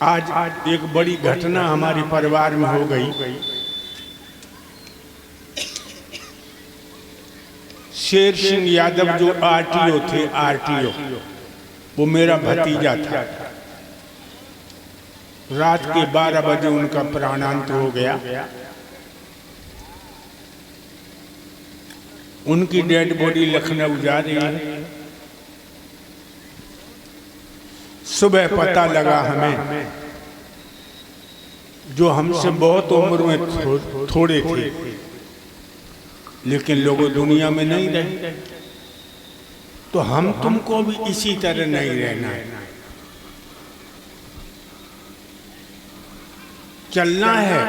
आज एक बड़ी घटना हमारे परिवार में हो गई। शेर सिंह यादव जो आरटीओ थे, आरटीओ, वो मेरा भतीजा था। रात के 12 बजे उनका प्राणांत हो गया। उनकी डेड बॉडी लखनऊ जा रही है। सुबह पता लगा हमें, जो हमसे बहुत उम्र में थोड़े थे, लेकिन लोग दुनिया में नहीं रहे, तो हम तुमको भी इसी तरह नहीं रहना है। चलना है।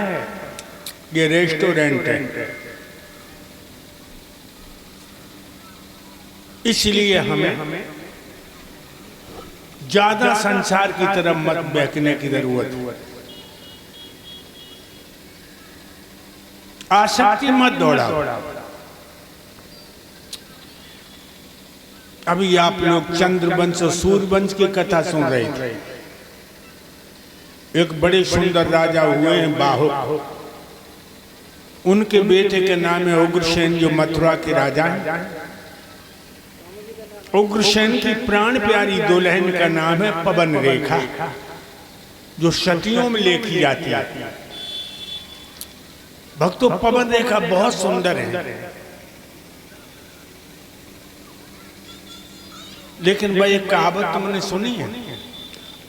ये रेस्टोरेंट है, इसलिए हमें ज्यादा संसार की तरफ मत बहकने की जरूरत है। आसक्ति मत दौड़ाओ। अभी आप लोग चंद्रवंश और सूर्यवंश की कथा सुन रहे थे। एक बड़े सुंदर राजा हुए हैं, बाहुक। उनके बेटे के नाम है उग्रसेन, जो मथुरा के राजा हैं। उग्रसेन की प्राण प्यारी दुल्हन का नाम है पवन रेखा, जो सतियों में लेखी जाती है। भक्तों, पवन रेखा बहुत सुंदर है, लेकिन भाई एक कहावत तुमने सुनी है,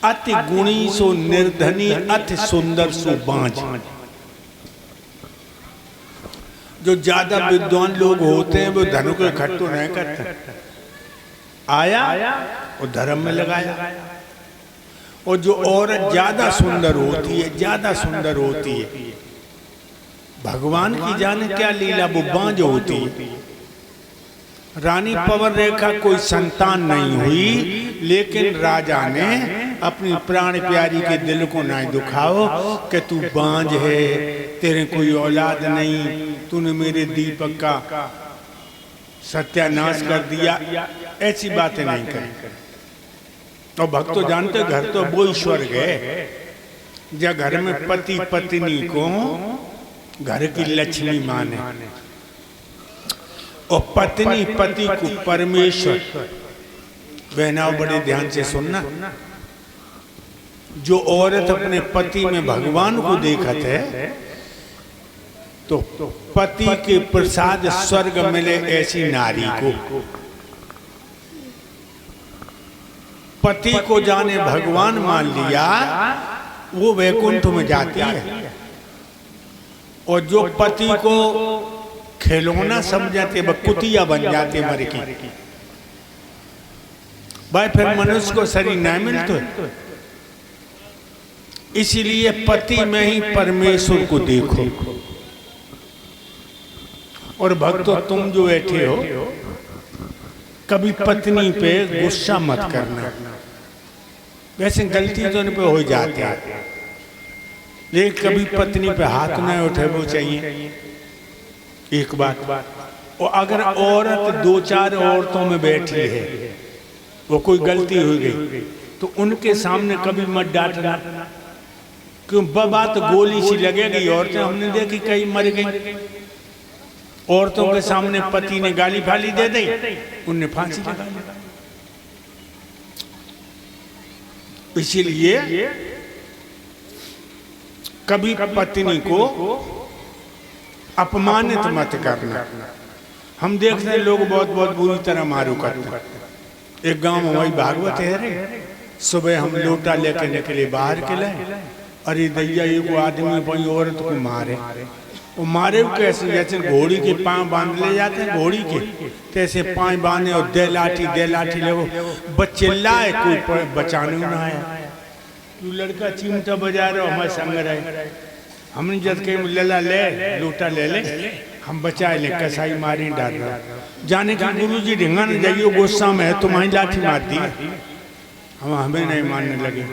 अति गुणी सो निर्धनी, अति सुंदर सो बांझ। जो ज्यादा विद्वान लोग होते हैं वो धन को इकट्ठा नहीं करते। आया और धर्म में लगाया। और जो औरत ज्यादा सुंदर होती है, ज्यादा सुंदर होती है, भगवान की जाने क्या लीला, वो बांझ होती है। रानी पवन रेखा कोई संतान नहीं हुई, लेकिन राजा ने अपनी प्राण प्यारी के दिल को ना दुखाओ कि तू बांझ है, तेरे कोई औलाद नहीं, तूने मेरे दीपक का सत्यानाश कर दिया, ऐसी बातें नहीं करी। तो भक्तों जानते, घर तो वो स्वर्ग है जब घर में पति पत्नी को घर की लक्ष्मी माने, और पत्नी पति को परमेश्वर। बहनाओं, बड़े ध्यान से सुनना, जो औरत अपने पति में भगवान को देखत है, तो पति के प्रसाद स्वर्ग मिले ऐसी नारी को। पति को जाने भगवान मान लिया, वो वैकुंठ में जाती है। और जो पति को खिलौना समझाते, वह कुतिया बन जाते मर की। भाई फिर मनुष्य को शरीर नहीं मिलता। इसीलिए पति में ही परमेश्वर को देखो। और भक्तों, तुम जो बैठे हो, कभी पत्नी पे गुस्सा मत करना। वैसे गलती तो उन पे हो जाती है, लेकिन कभी पत्नी पे हाथ नहीं उठे वो चाहिए। एक बात। और अगर औरत 2-4 औरतों में बैठी है, वो कोई गलती हो गई, तो उनके सामने कभी मत डांटना, क्यों बात गोली सी लगेगी। औरतें हमने देखी कई मर गई। औरतों के सामने पति ने गाली फाली दे दी, उनने फांसी लगा ली। इसीलिए कभी पत्नी को अपमानित मत करना। हम देखते हैं लोग बहुत बहुत बुरी तरह मारू करते हैं। एक गांव में वही भागवत है रे, सुबह हम लोटा लेके निकले बाहर के लिए, अरे दैया एक आदमी वही औरत को मारे। वो मारे कैसे? जैसे घोड़ी के पांव बांध ले जाते हैं, घोड़ी के तैसे पांव बांधे और दे लाठी लगो। बच्चे लाए, कोई बचाने ना आया। तू लड़का चिमटा बजा रहे हो, हमारे संग रहे। हमने जब कहीं लला ले लोटा ले ले, हम बचा ले, कसाई मारी डाल रहा। जाने का गुरु जी ढिंगा न जाइए, गुस्सा में है, तुम्हारी लाठी मार दी। हम हमें नहीं मानने लगे।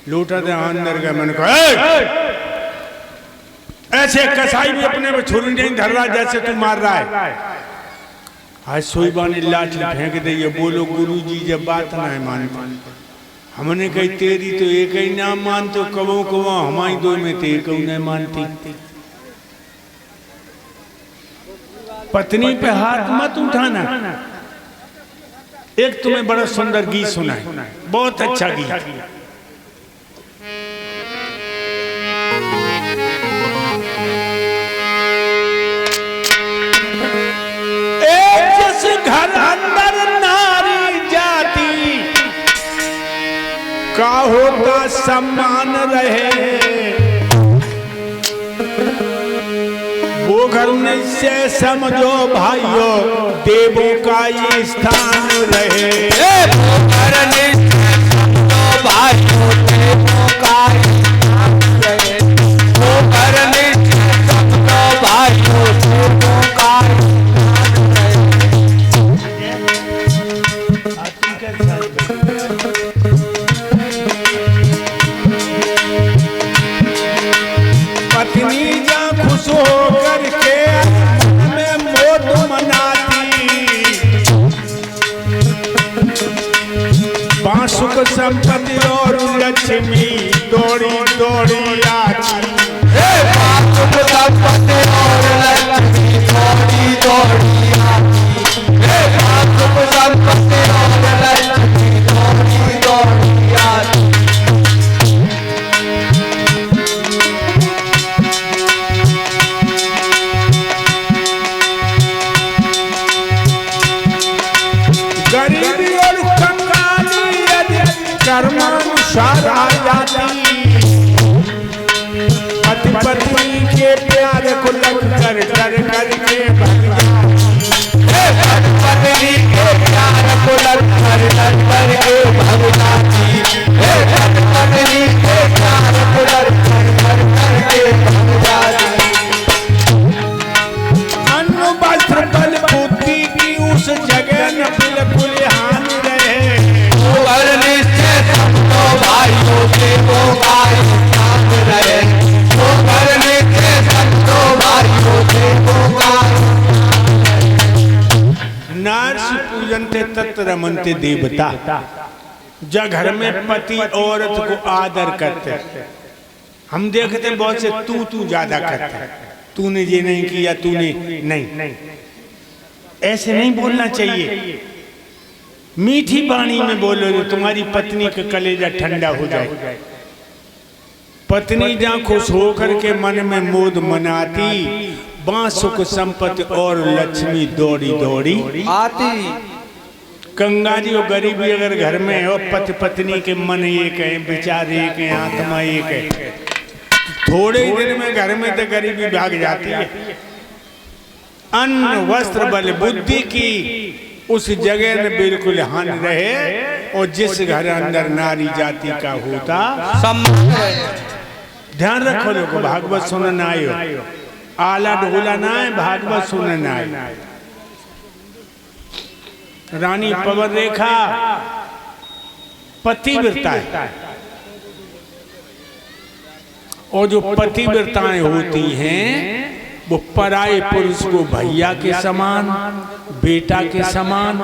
लोटा दे अंदर गए, मैंने कहा ऐसे कसाई भी अपने में छुरी नहीं धर रहा जैसे तू मार रहा है। आज सोईबा ने लाठी फेंक दी। ये बोलो गुरु जी जब बात नहीं मानते, हमने कही तेरी तो एक ही नाम मानते कबो कबो हमारी दो में तो एक नहीं मानती। पत्नी पे हाथ मत उठाना। एक तुम्हें बड़ा सुंदर गीत सुनाए, बहुत अच्छा गीत। जिस घर अंदर नारी जाती का होता सम्मान रहे, वो घर में से समझो भाइयों देवों का ये स्थान रहे। वो घर में समझो भाइयों देवों का स्थान रहे। वो घर में समझो भाइयों देवों का पत्नी जा खुश हो करके में मौत मनाती, बासुक संपत्ति और लक्ष्मी दौड़ी दौड़ी आती। बासुक संपत्ति और लक्ष्मी दौड़ी दौड़ी आती। बासुक संपत्ति और लक्ष्मी दौड़ी दौड़ी आती। गरीबी और कंगाली यदि कर्मानुसार आ जाती, पति पत्नी के प्यार को लग कर कर करके पत्नी के प्यार को लग कर कर करके भग जाती। पत्नी के प्यार को लग कर कर करके भग जाती। अन्न वस्त्र बल बुद्धि की उस जगह न बिल्कुल हान रहे। वो घर निश्चय समझो भाइयों देवों का स्थान रहे। वो घर निश्चय समझो भाइयों देवों का। नारसी पूजनते तत्र रमन्ते देवता। जब घर में पति औरत को आदर करते, हम देखते बहुत से तू ज्यादा करते, तूने ये नहीं किया, तूने नहीं, ऐसे नहीं बोलना चाहिए। मीठी वाणी में बोलो तो तुम्हारी पत्नी का कलेजा ठंडा हो जाए। पत्नी जहाँ खुश होकर के मन में मोद मनाती, बां सुख संपत्ति और लक्ष्मी दौड़ी दौड़ी आती। गंगा जी और गरीबी अगर घर में है और पति पत्नी के मन एक है, विचार एक है, आत्मा एक है, थोड़े दिन में घर में तो गरीबी भाग जाती है। अन्न वस्त्र बल बुद्धि की उस जगह में बिल्कुल हान रहे। और जिस घर अंदर नारी जाति का होता सम्मान। ध्यान रखो लोगों, भागवत सुनना आयो, आला ढोला ना है, भागवत सुनना आयो। रानी पवन रेखा पतिव्रता है, और जो पतिव्रताएं होती हैं वो पराये पुरुष को भैया के समान, बेटा के समान,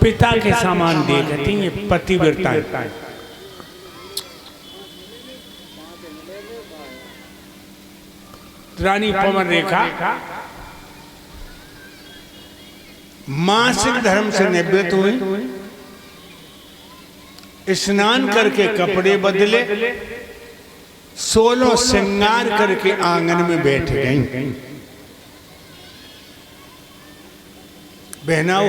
पिता के समान देखती हैं पतिव्रताएं। रानी पवन रेखा मासिक धर्म से निवृत्त हुई, स्नान करके कपड़े बदले, 16 श्रृंगार करके आंगन में बैठ गई। बहनाओ